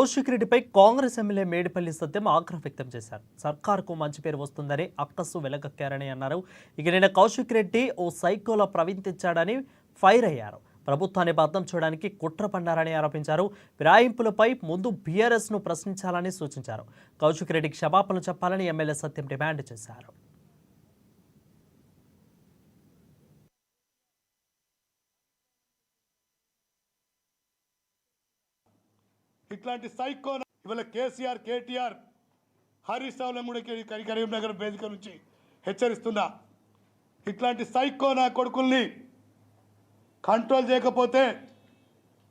కౌశిక్ రెడ్డిపై కాంగ్రెస్ ఎమ్మెల్యే మేడిపల్లి సత్యం ఆగ్రహం వ్యక్తం చేశారు. సర్కారుకు మంచి పేరు వస్తుందని అక్కసు వెలగక్కారని అన్నారు. ఇక నిన్న కౌశిక్ రెడ్డి ఓ సైకోలో ప్రవర్తించాడని ఫైర్ అయ్యారు. ప్రభుత్వాన్ని బద్దం చేయడానికి కుట్ర పన్నారని ఆరోపించారు. ఫిరాయింపులపై ముందు బీఆర్ఎస్ ను ప్రశ్నించాలని సూచించారు. కౌశిక్ రెడ్డి క్షమాపణలు చెప్పాలని ఎమ్మెల్యే సత్యం డిమాండ్ చేశారు. ఇట్లాంటి సైకో ఇవాళ కేసీఆర్ కేటీఆర్ హరీష్ రావులను కూడా కరీంనగర్ వేదిక నుంచి హెచ్చరిస్తున్నా. ఇట్లాంటి సైకో నా కొడుకుల్ని కంట్రోల్ చేయకపోతే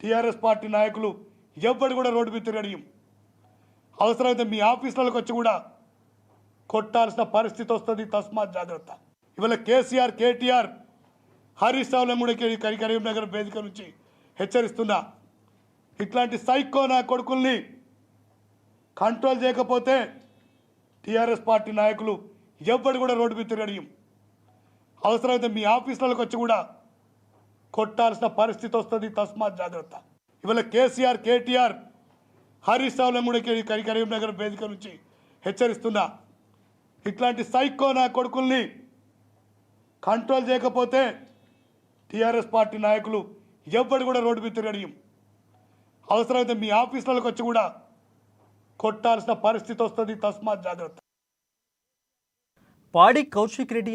టీఆర్ఎస్ పార్టీ నాయకులు ఎవ్వడు కూడా రోడ్డు మీద తిరగడియం. అవసరమైతే మీ ఆఫీసులకు వచ్చి కూడా కొట్టాల్సిన పరిస్థితి వస్తుంది. తస్మాత్ జాగ్రత్త. ఇవాళ కేసీఆర్ కేటీఆర్ హరీష్ రావులను కూడా కరీంనగర్ వేదిక నుంచి హెచ్చరిస్తున్నా. ఇట్లాంటి సైకో నా కొడుకుల్ని కంట్రోల్ చేయకపోతే టీఆర్ఎస్ పార్టీ నాయకులు ఎవ్వడు కూడా రోడ్డు మీద తిరగడియం. అవసరమైతే మీ ఆఫీసులకు వచ్చి కూడా కొట్టాల్సిన పరిస్థితి వస్తుంది. తస్మాత్ జాగ్రత్త. ఇవాళ కేసీఆర్ కేటీఆర్ హరీష్ రావులను కూడా కరీంనగర్ వేదిక నుంచి హెచ్చరిస్తున్నా. ఇట్లాంటి సైకో నా కొడుకుల్ని కంట్రోల్ చేయకపోతే టీఆర్ఎస్ పార్టీ నాయకులు ఎవ్వడు కూడా రోడ్డు మీద తిరగడియం. అవసరమైతే మీ ఆఫీసులకు వచ్చి కూడా కొట్టాల్సిన పరిస్థితి వస్తుంది. తస్మాత్ జాగ్రత్త. పాడి కౌశిక్ రెడ్డి